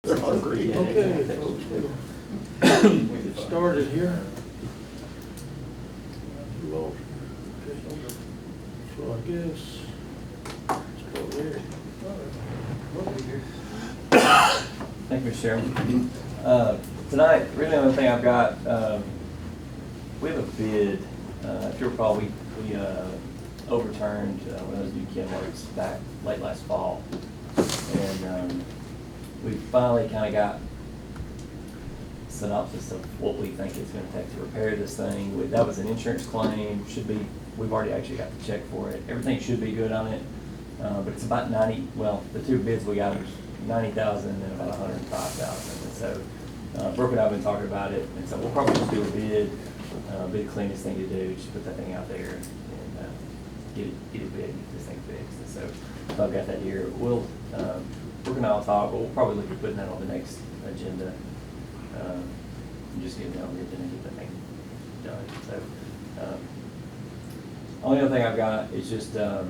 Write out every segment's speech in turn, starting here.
Okay, folks, we'll get started here. Lord. Okay. So I guess, start there. Thank you, Mr. Chairman. Tonight, really the only thing I've got, we have a bid. If you recall, we overturned one of those new chem works back late last fall. And we finally kind of got synopsis of what we think it's going to take to repair this thing. That was an insurance claim. We've already actually got the check for it. Everything should be good on it. But it's about 90, well, the two bids we got was 90,000 and about 105,000. And so Brooke and I have been talking about it, and so we'll probably just do a bid. Be the cleanest thing to do, just put that thing out there and get it bid, get this thing fixed. And so I've got that here. We'll Brooke and I will talk, but we'll probably look at putting that on the next agenda. Just getting it on the agenda and get that thing done. So only other thing I've got is just a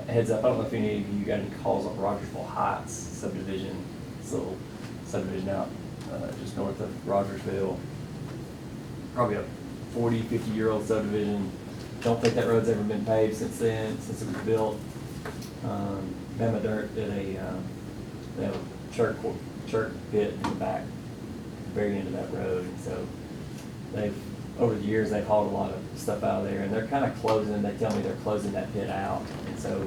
heads up. I don't know if any of you got any calls on Rogersville Heights subdivision. It's a little subdivision out just north of Rogersville. Probably a 40, 50-year-old subdivision. Don't think that road's ever been paved since then, since it was built. Bama Dirt did they have a church pit in the back, very end of that road. And so over the years, they've hauled a lot of stuff out of there, and they're kind of closing, they tell me they're closing that pit out. And so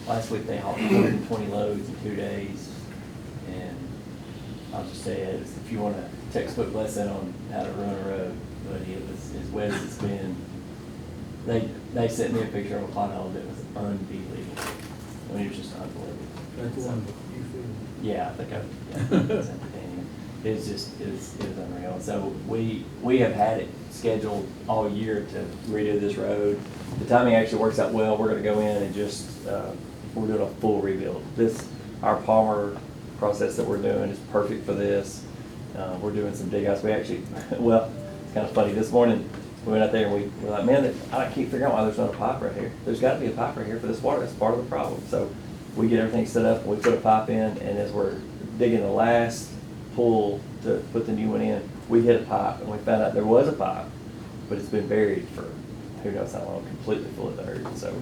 last week they hauled 120 loads in 2 days. And I'll just say it, if you want a textbook lesson on how to run a road, but it was as wet as it's been. They sent me a picture of a pothole that was unbelievable. I mean, it was just unbelievable. That's the one you feel. Yeah, I think I sent it to Danny. It was unreal. So we have had it scheduled all year to redo this road. The timing actually works out well. We're going to go in and just we're doing a full rebuild. Our Palmer process that we're doing is perfect for this. We're doing some dig outs. We actually, well, it's kind of funny. This morning we went out there and we were like, man, I keep figuring out why there's not a pipe right here. There's got to be a pipe right here for this water. That's part of the problem. So we get everything set up and we put a pipe in, and as we're digging the last pull to put the new one in, we hit a pipe and we found out there was a pipe, but it's been buried for who knows how long, completely full of dirt. So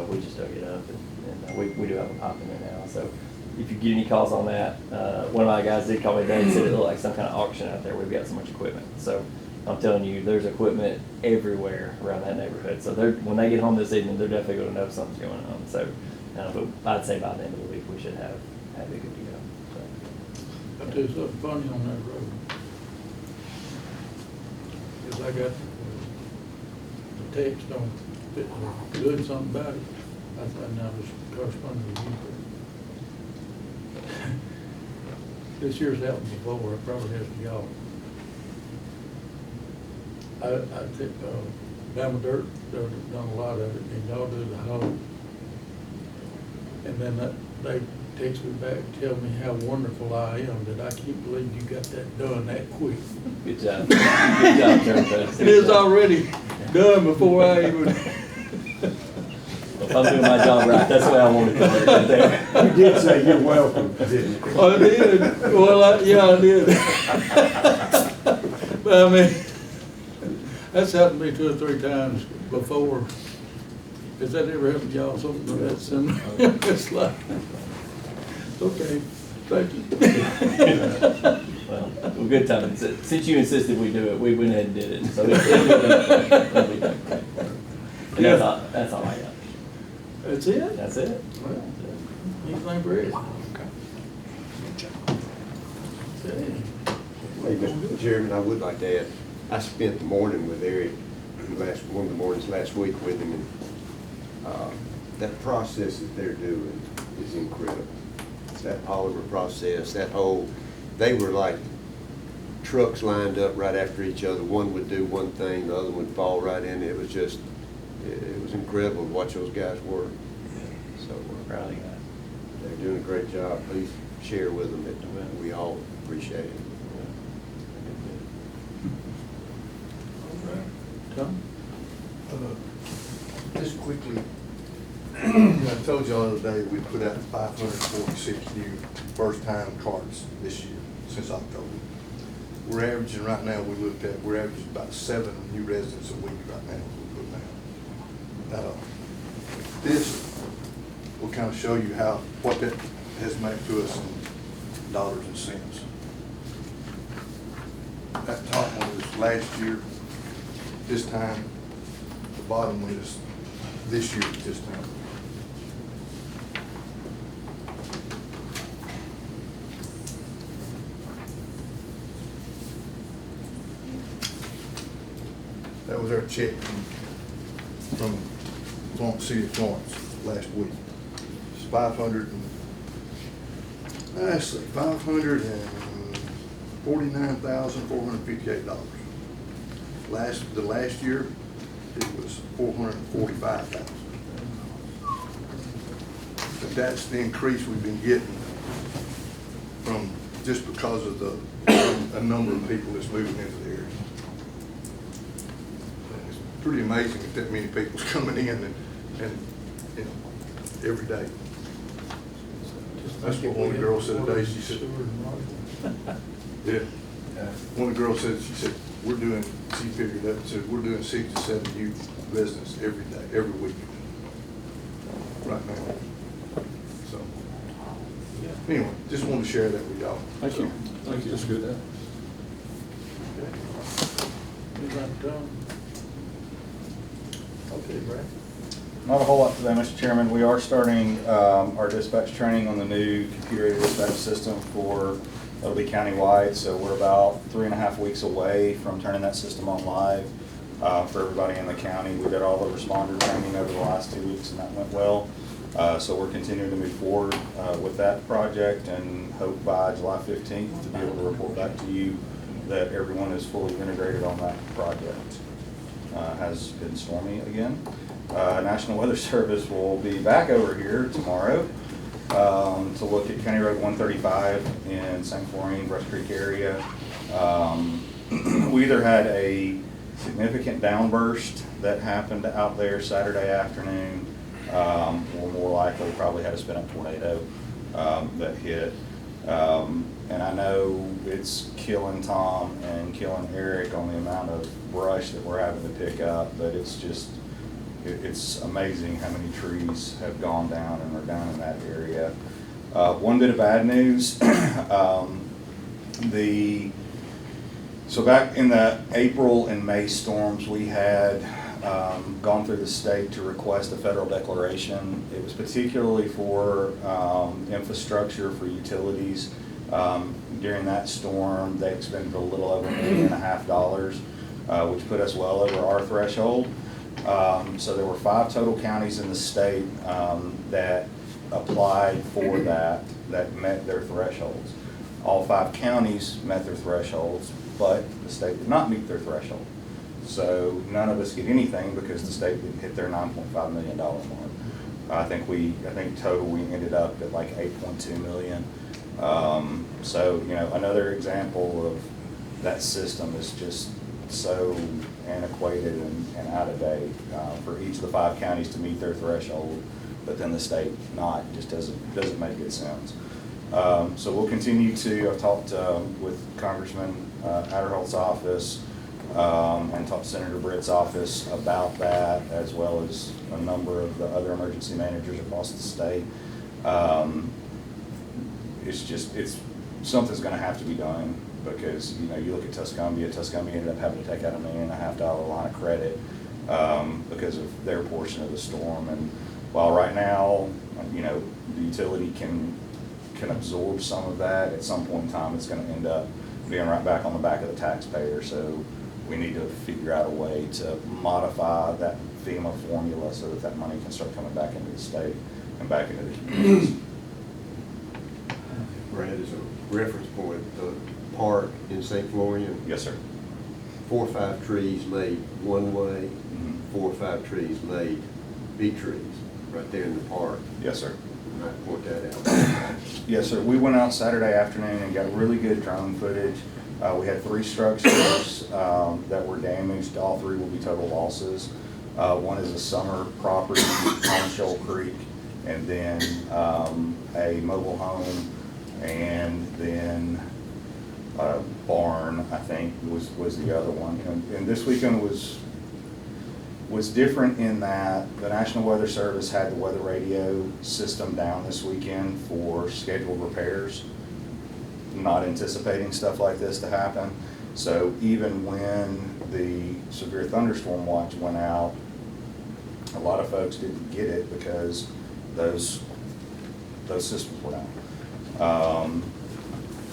we just dug it up, and we do have a pipe in there now. So if you get any calls on that, one of my guys did call me today and said it looked like some kind of auction out there. We've got so much equipment. So I'm telling you, there's equipment everywhere around that neighborhood. So when they get home this evening, they're definitely going to know something's going on. So but I'd say by the end of the week, we should have it good to go. So, I'll tell you something funny on that road. Because I got the text on doing something about it. I thought now I was corresponding with you. This year's happened before. It probably has to y'all. I think Bama Dirt done a lot of it, and y'all do the whole. And then they text me back, tell me how wonderful I am, that I can't believe you got that done that quick. Good job. Good job, Terry. It is already done before I even. If I'm doing my job right, that's the way I want it to be right there. You did say you're welcome, didn't you? I did. Well, yeah, I did. But I mean, that's happened to me 2 or 3 times before. Has that ever happened to y'all, something like that similar? It's like, okay, thank you. Well, good time. Since you insisted we do it, we went ahead and did it. So it'll be done. And that's all I got. That's it? That's it. Well, anything for it? Okay. Hey, Mr. Chairman, I would like to add, I spent the morning with Eric, one of the mornings last week with him, and that process that they're doing is incredible. That polymer process, they were like trucks lined up right after each other. One would do one thing, the other would fall right in. It was incredible to watch those guys work. So Proud of you guys. they're doing a great job. Please share with them that we all appreciate it. All right. Tom? Just quickly, I told y'all the other day, we put out 546 new first-time cards this year, since October. We're averaging right now, we're averaging about 7 new residents a week right now, we're putting out. This will kind of show you what that has meant to us in dollars and cents. That top one was last year, this time. The bottom one is this year at this time. That was our check from Florence, City of Florence last week. It's $549,458. The last year, it was $445,000. But that's the increase we've been getting from, just because of a number of people that's moving into the area. It's pretty amazing that many people's coming in and you know, every day. That's what one of the girls said today. She said, yeah. One of the girls said, she figured out, said, we're doing 6 to 7 new residents every day, every week, right now. So, anyway, just wanted to share that with y'all. Thank you. Thank you. That's good. Okay, Brad. Not a whole lot today, Mr. Chairman. We are starting our dispatch training on the new computer dispatch system that'll be countywide. So we're about 3.5 weeks away from turning that system on live for everybody in the county. We did all the responder training over the last 2 weeks and that went well. So we're continuing to move forward with that project and hope by July 15th to be able to report back to you that everyone is fully integrated on that project. Has been stormy again. National Weather Service will be back over here tomorrow to look at County Road 135 in St. Florine, Brush Creek area. We either had a significant downburst that happened out there Saturday afternoon, or more likely probably had a spin-up tornado that hit. And I know it's killing Tom and killing Eric on the amount of brush that we're having to pick up, but it's amazing how many trees have gone down and are down in that area. One bit of bad news, so back in the April and May storms, we had gone through the state to request a federal declaration. It was particularly for infrastructure, for utilities. During that storm, they expended a little over $1.5 million, which put us well over our threshold. So there were 5 total counties in the state that applied for that met their thresholds. All 5 counties met their thresholds, but the state did not meet their threshold. So none of us get anything because the state didn't hit their $9.5 million mark. I think total we ended up at like 8.2 million. So, you know, another example of that system is just so antiquated and out of date for each of the 5 counties to meet their threshold, but then the state not, just doesn't make good sense. So we'll continue to, I've talked with Congressman Adderholt's office and talked to Senator Britt's office about that, as well as a number of the other emergency managers across the state. It's something's going to have to be done, because, you know, you look at Tuscumbia ended up having to take out $1.5 million line of credit because of their portion of the storm. And while right now, you know, the utility can absorb some of that, at some point in time it's going to end up being right back on the back of the taxpayer. So we need to figure out a way to modify that FEMA formula so that money can start coming back into the state and back into the communities. Brad, is a reference point, the park in St. Florian. Yes, sir. 4 or 5 trees laid one way, 4 or 5 trees laid, big trees, right there in the park. Yes, sir. You might point that out. Yes, sir. We went out Saturday afternoon and got really good drone footage. We had 3 structures that were damaged. All 3 will be total losses. One is a summer property on Shoal Creek. and then a mobile home, and then a barn, I think, was the other one. And this weekend was different in that the National Weather Service had the weather radio system down this weekend for scheduled repairs, not anticipating stuff like this to happen. So even when the severe thunderstorm watch went out, a lot of folks didn't get it because those systems were down.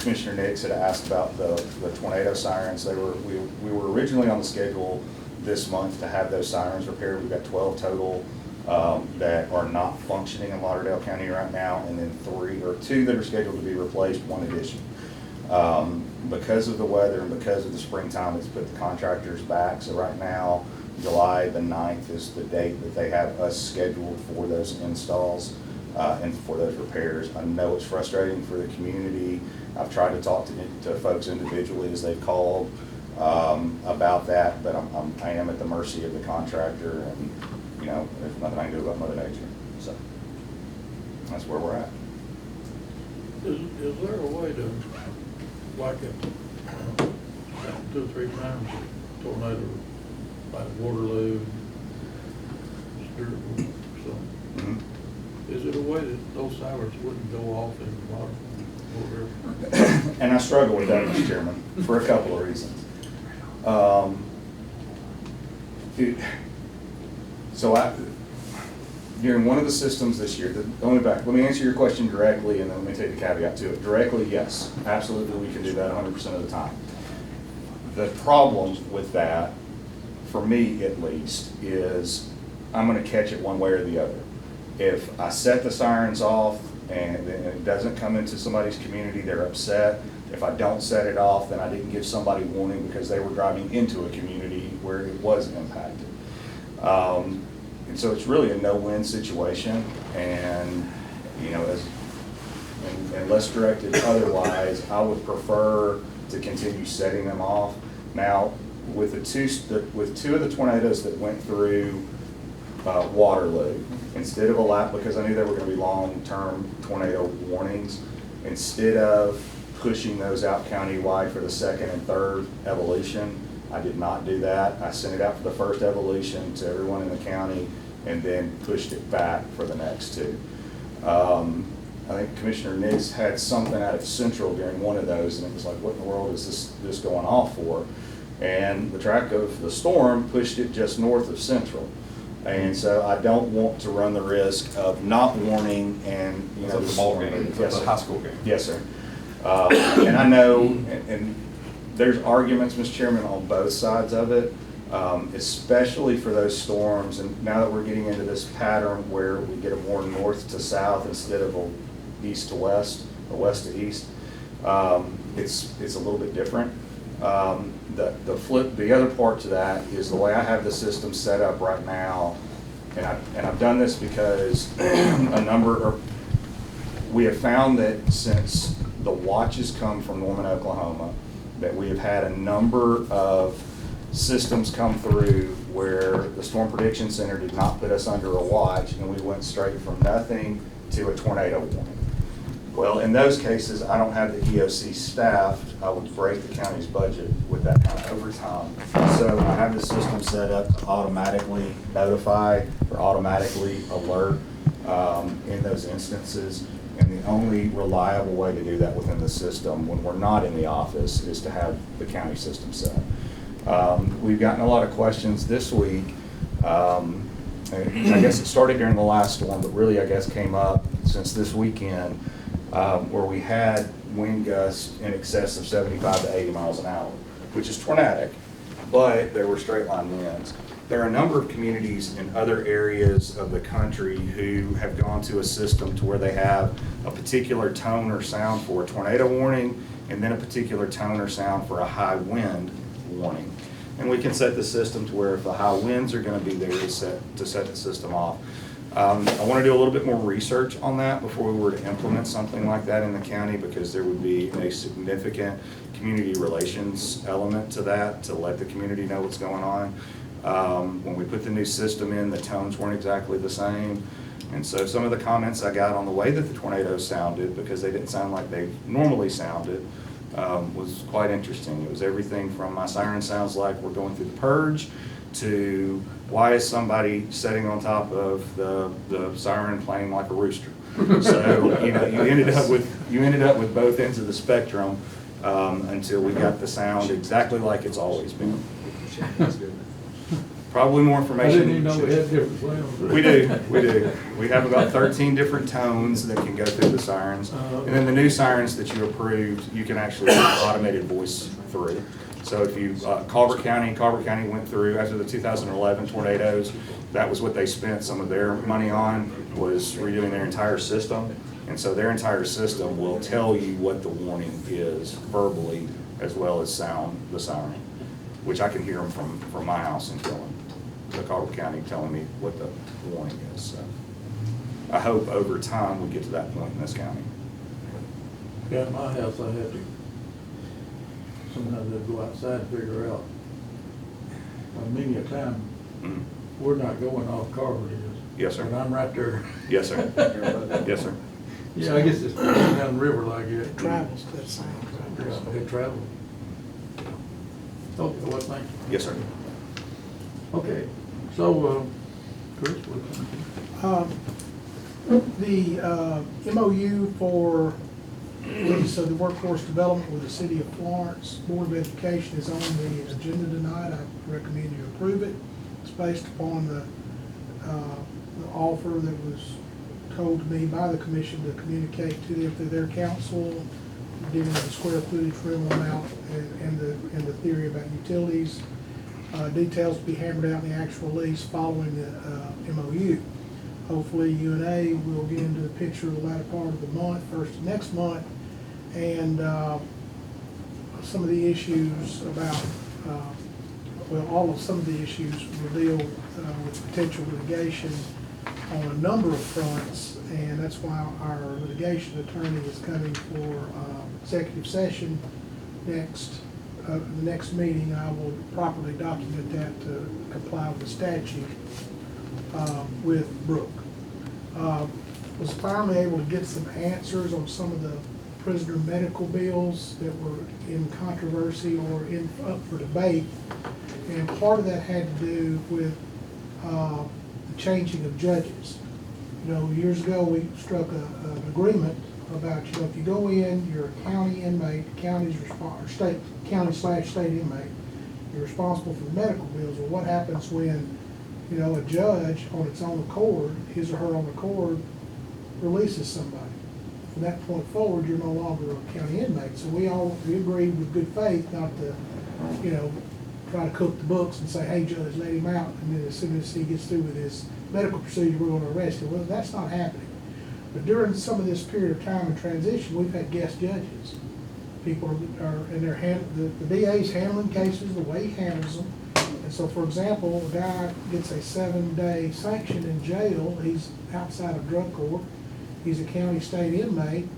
Commissioner Nix had asked about the tornado sirens. We were originally on the schedule this month to have those sirens repaired. We've got 12 total that are not functioning in Lauderdale County right now, and then 2 that are scheduled to be replaced, 1 addition. Because of the weather and because of the springtime, it's put the contractors back. So right now, July the 9th is the date that they have us scheduled for those installs and for those repairs. I know it's frustrating for the community. I've tried to talk to folks individually as they've called about that, but I am at the mercy of the contractor, and you know, there's nothing I can do about Mother Nature. So that's where we're at. Is there a way to, like it, 2 or 3 times a tornado, like Waterloo, Stewart, so, is it a way that those sirens wouldn't go off in the bottom? And I struggle with that, Mr. Chairman, for a couple of reasons. During one of the systems this year, let me answer your question directly, and then let me take the caveat to it. Directly, yes, absolutely, we can do that 100% of the time. The problem with that, for me at least, is I'm going to catch it one way or the other. If I set the sirens off and it doesn't come into somebody's community, they're upset. If I don't set it off, then I didn't give somebody warning because they were driving into a community where it was impacted. And so it's really a no-win situation, and you know, unless directed otherwise, I would prefer to continue setting them off. Now, with two of the tornadoes that went through Waterloo, instead of because I knew there were going to be long-term tornado warnings, instead of pushing those out countywide for the 2nd and 3rd evolution, I did not do that. I sent it out for the 1st evolution to everyone in the county, and then pushed it back for the next 2. I think Commissioner Nix had something out of Central during one of those, and it was like, what in the world is this going off for? And the track of the storm pushed it just north of Central. And so I don't want to run the risk of not warning and, you know. The ball game, Yes, the high school game. Yes, sir. And I know, and there's arguments, Mr. Chairman, on both sides of it, especially for those storms. And now that we're getting into this pattern where we get a more north to south instead of a east to west or west to east, it's a little bit different. The other part to that is the way I have the system set up right now, and I've done this because we have found that since the watches come from Norman, Oklahoma, that we have had a number of systems come through where the Storm Prediction Center did not put us under a watch, and we went straight from nothing to a tornado warning. Well, in those cases, I don't have the EOC staffed. I would break the county's budget with that kind of overtime. So I have the system set up to automatically notify or automatically alert in those instances. And the only reliable way to do that within the system when we're not in the office is to have the county system set. We've gotten a lot of questions this week. And I guess it started during the last storm, but really I guess came up since this weekend, where we had wind gusts in excess of 75 to 80 miles an hour, which is tornadic, but there were straight line winds. There are a number of communities in other areas of the country who have gone to a system to where they have a particular tone or sound for a tornado warning, and then a particular tone or sound for a high wind warning. And we can set the system to where if the high winds are going to be there to set the system off. I want to do a little bit more research on that before we were to implement something like that in the county, because there would be a significant community relations element to that, to let the community know what's going on. When we put the new system in, the tones weren't exactly the same. And so some of the comments I got on the way that the tornadoes sounded, because they didn't sound like they normally sounded, was quite interesting. It was everything from my siren sounds like we're going through the purge, to why is somebody sitting on top of the siren playing like a rooster? So, you know, you ended up with both ends of the spectrum until we got the sound exactly like it's always been. Probably more I information. didn't even know we had different sounds. We do. We have about 13 different tones that can go through the sirens. And then the new sirens that you approved, you can actually put automated voice through. So if you, Culver County went through after the 2011 tornadoes, that was what they spent some of their money on, was redoing their entire system. And so their entire system will tell you what the warning is verbally as well as sound the siren, which I can hear them from my house in Dillon. The Culver County telling me what the warning is. So I hope over time we get to that point in this county. Yeah, in my house, I had to, sometimes I'd go outside and figure out, many a time, Mhm. we're not going off Carver is. Yes, sir. And I'm right there. Yes, sir. Yes, sir. Yeah, I guess it's down the river like it. Travels, that sound. Yeah, it travels. Okay, well, thank you. Yes, sir. Okay, so, Chris, what? The MOU for release of the workforce development with the city of Florence Board of Education is on the agenda tonight. I recommend you approve it. It's based upon the offer that was told to me by the commission to communicate to them through their council, dealing with the square footage rental amount and the theory about utilities. Details to be hammered out in the actual lease following the MOU. Hopefully UNA will get into the picture the latter part of the month, first of next month, and some of the issues about, some of the issues will deal with potential litigation on a number of fronts, and that's why our litigation attorney is coming for executive session the next meeting. I will properly document that to comply with the statute with Brooke. Was finally able to get some answers on some of the prisoner medical bills that were in controversy or up for debate. And part of that had to do with the changing of judges. You know, years ago, we struck an agreement about, you know, if you go in, you're a county inmate, county/state inmate, you're responsible for the medical bills. Well, what happens when, you know, a judge on its own accord, his or her own accord, releases somebody? From that point forward, you're no longer a county inmate. So we agreed with good faith not to, you know, try to cook the books and say, hey, judge, let him out, and then as soon as he gets through with his medical procedure, we're going to arrest him. Well, that's not happening. But during some of this period of time and transition, we've had guest judges. People are and the DA's handling cases the way he handles them. And so, for example, a guy gets a 7-day sanction in jail. He's outside of drug court. He's a county state inmate,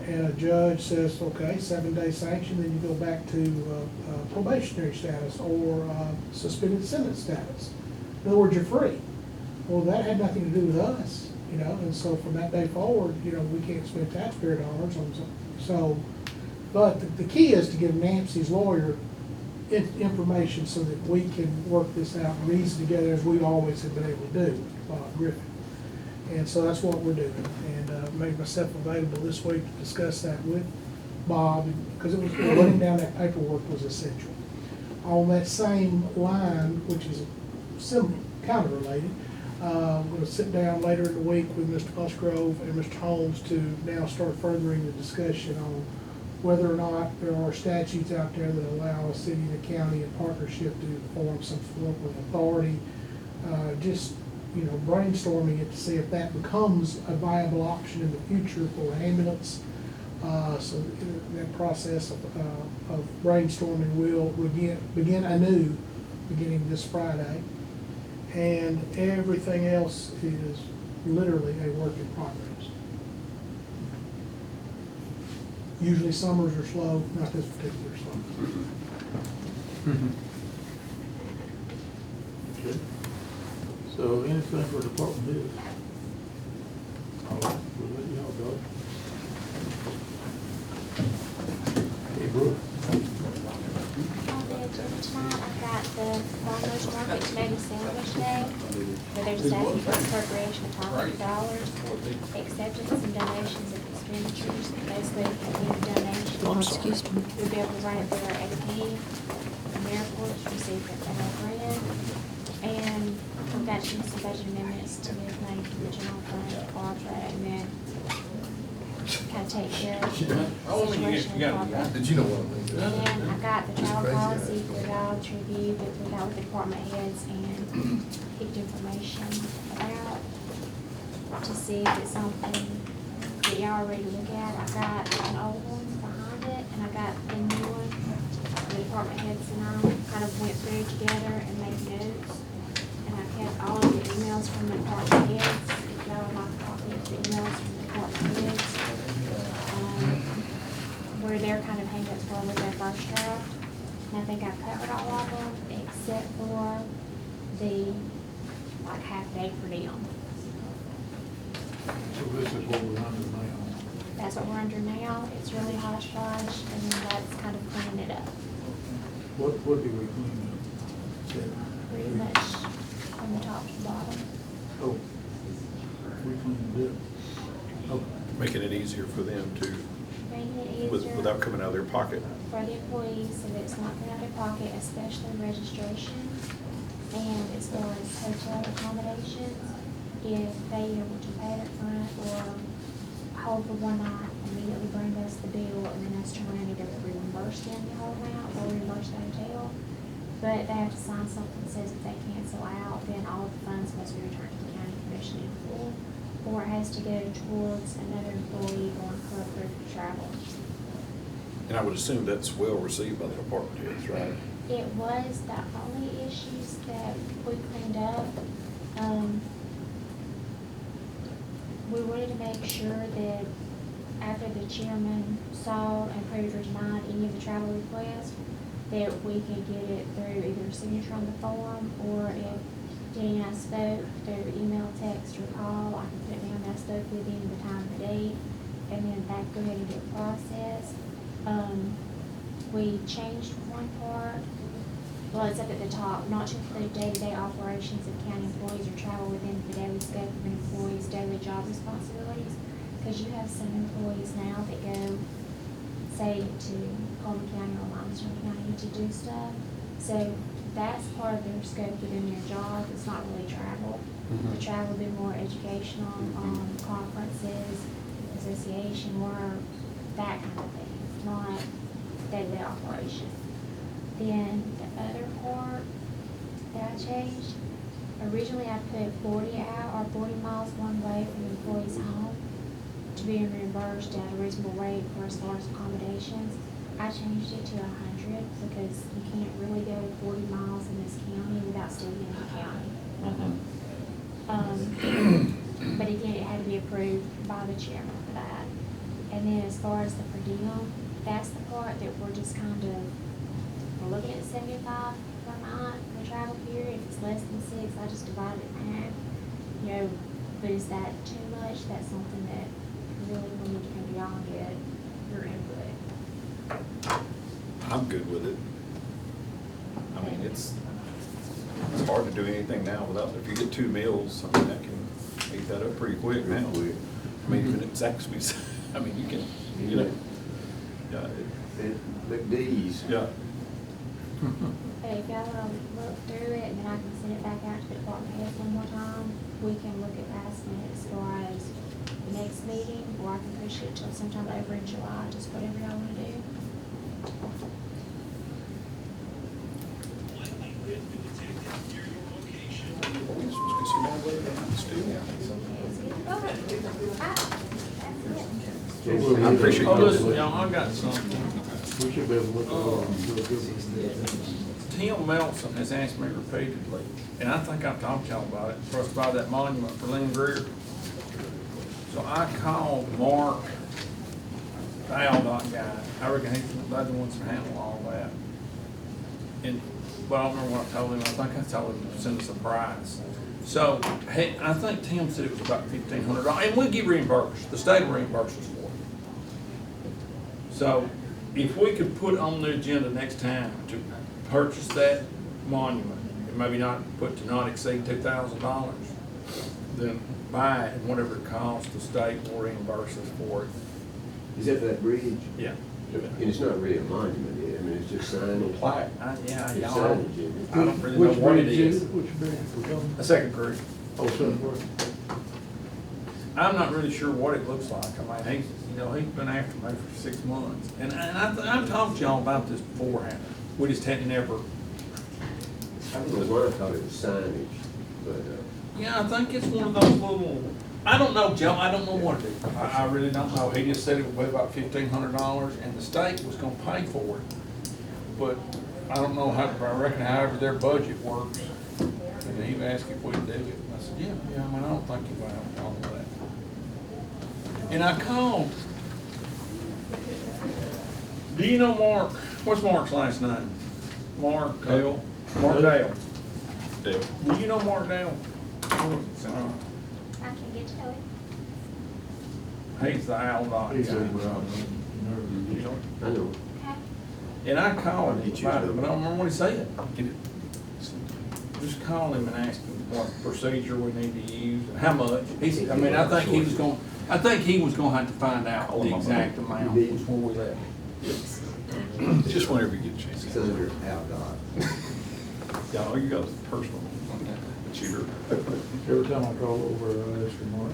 and a judge says, okay, 7-day sanction, then you go back to probationary status or suspended sentence status. In other words, you're free. Well, that had nothing to do with us, you know, and so from that day forward, you know, we can't spend taxpayer dollars on so. But the key is to give Nancy's lawyer information so that we can work this out and reason together as we always have been able to do, Griffin. And so that's what we're doing, and made myself available this week to discuss that with Bob, because it was running down that paperwork was essential. On that same line, which is similar, kind of related, we're going to sit down later in the week with Mr. Musgrove and Mr. Holmes to now start furthering the discussion on whether or not there are statutes out there that allow a city and a county in partnership to form some form of authority. Just, you know, brainstorming it to see if that becomes a viable option in the future for ambulance. So that process of brainstorming will begin anew beginning this Friday. And everything else is literally a work in progress. Usually summers are slow, not this particular summer. Okay. So anything for department heads? They're just asking for appropriation of $500, acceptance and donations of expenditures, basically any donation. Oh, excuse me. We'll be able to run it through our AP, and the airports receive a grant, and we've got some budget amendments to move money from the general fund to ARPA, and then kind of take care of the situation in ARPA. Did you know what I mean? And then I got the travel policy for y'all to review, that we got with the department heads and picked information about to see if it's something that y'all are ready to look at. I got an old one behind it, and I got the new one. The department heads and I kind of went through together and made notes. And I kept all of the emails from the department heads, if y'all would like a copy of the emails from the department heads. Where their kind of hangups were with their first draft. And I think I covered all of them except for the like half day per diem. So this is what we're under now. That's what we're under now. It's really hodgepodge, and then that's kind of cleaning it up. What do we clean up? Pretty much from the top to the bottom. Oh, we cleaned it up. Okay. Making it easier for them to, Making it easier without coming out of their pocket. for the employees, so that it's not coming out of their pocket, especially registration. And as far as hotel accommodations, if they are able to pay it up front or hold for one night, immediately bring us the bill, and then us turn around and either reimburse them the whole amount or reimburse the hotel. But they have to sign something that says if they cancel out, then all of the funds must be returned to the county commission in full, or it has to go towards another employee or club group travel. And I would assume that's well received by the department heads, right? It was the only issues that we cleaned up. We wanted to make sure that after the chairman saw and approved or denied any of the travel requests, that we could get it through either a signature on the form, or if Danny and I spoke through email, text, or call, I can put it down that I spoke with him, the time, the date, and then that go ahead and get processed. We changed one part. Well, it's up at the top, not to include day-to-day operations of county employees or travel within the daily scope of an employee's daily job responsibilities. Because you have some employees now that go, say, to Coleman County or Limestone County to do stuff. So that's part of their scope within their job. It's not really travel. The travel would be more educational, conferences, association work, that kind of thing, not day-to-day operation. Then the other part that I changed, originally I put 40 miles one way from the employee's home to be reimbursed at a reasonable rate for as far as accommodations. I changed it to 100 because you can't really go 40 miles in this county without still being in the county. But again, it had to be approved by the chairman for that. And then as far as the per diem, that's the part that we're just kind of, we're looking at 75 per night for the travel period. If it's less than 6, I just divide it in half. You know, but is that too much? That's something that really we need to come beyond get your input. I'm good with it. I mean, it's hard to do anything now without, if you get 2 meals, I mean, that can eat that up pretty quick now. I mean, even at Zaxby's, I mean, you can, you know, yeah, McDee's. yeah. But if y'all wanna look through it, and then I can send it back out to the department heads one more time, we can look at passing it as far as the next meeting, or I can push it till sometime over in July, just whatever y'all wanna do. We just get some more later down, Steve. I appreciate Oh, you. listen, y'all, I got something. We should be able to look at it. Tim Melson has asked me repeatedly, and I think I've talked to y'all about it, for us to buy that monument for Lynn Greer. So I called Mark, the ALDOT guy. I reckon he's the ones that handle all that. And, well, I don't remember what I told him. I think I told him to send us a price. So, hey, I think Tim said it was about $1,500, and we get reimbursed. The state will reimburse us for it. So, if we could put on the agenda next time to purchase that monument, and maybe not put to not exceed $2,000, then buy it, and whatever it costs, the state will reimburse us for it. Is that for that bridge? Yeah. And it's not really a monument, I mean, it's just signage. Plaque, yeah, It's y'all, signage, isn't it? I don't really know Which what it bridge is. Which bridge is it coming? A second crew. Oh, Sunbrook. I'm not really sure what it looks like. I mean, he's been after me for 6 months. And I've talked to y'all about this beforehand. We just hadn't never, I don't know why I thought it was signage, but, yeah, I think it's one of those little, I don't know, Joe, I don't know what it is. I really don't know. He just said it would be about $1,500 and the state was gonna pay for it. But I don't know how, I reckon however their budget works. And he asked if we'd do it. And I said, yeah, I mean, I don't think you'll have a problem with that. And I called. Do you know Mark? What's Mark's last name? Mark. Dale. Mark Dale. Dale. Do you know Mark Dale? I can get to know it. He's the owl dog. He's guy. a, You know? I know. Okay. And I called him Get you about it, to- but I don't remember what he said. Just call him and ask him what procedure we need to use and how much. I think he was gonna have to find out the exact amount before we left. Just whenever you get a chance. It's under Aldott. Yeah, you got personal, cheater. Every time I call over, I ask for Mark.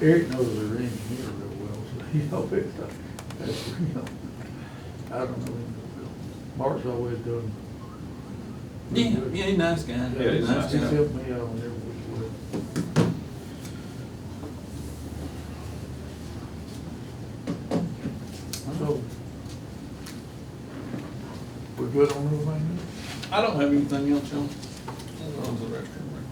Eric knows their engineer real well, so he always, that's, I don't know him real well. Mark's always done. Yeah, he's a nice guy. Yeah, he's nice. He's helped me out on every which way. So, we're good on everything? I don't have anything else, John. I'll go to the restroom right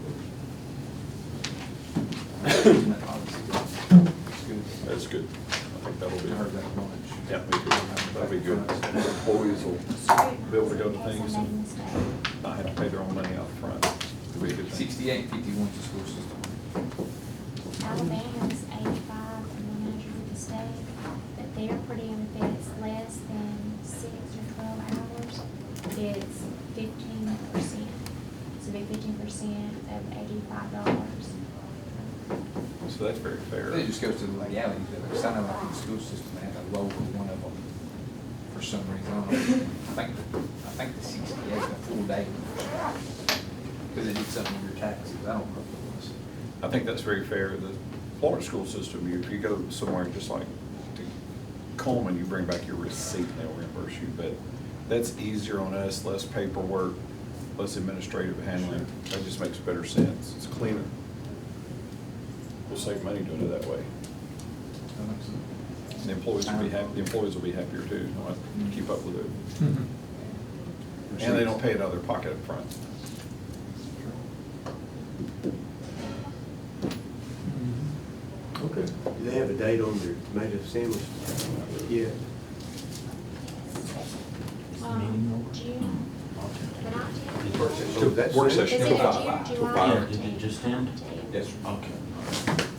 That's good. I think that'll be. Heard that much. Yeah, me too. That'll be good. Employees will be able to go to things and not have to pay their own money out front. It'll be a good thing. 6851 is the school system. Alabama's 85 and 100 with the state, but their per diem, if it's less than 6 or 12 hours, it's 15%. So it'd be 15% of $85. So that's very fair. It just goes to the legalities of it, because I know like in the school system, they have a lower one of them for some reason. I don't know. I think the 68 is a full day. Because they did something with your taxes. I don't know what it was. I think that's very fair. The Florida school system, if you go somewhere just like to Coleman, you bring back your receipt and they'll reimburse you. But that's easier on us, less paperwork, less administrative handling. That just makes better sense. It's cleaner. We'll save money doing it that way. And the employees will be happy, the employees will be happier too, don't have to keep up with it. And they don't pay it out of their pocket up front. Okay. Do they have a date on their tomato sandwich? Yeah. June the 19th. So that's Work soon? session. Is it Till June, five. July? five. Did it just end? Yes. Okay.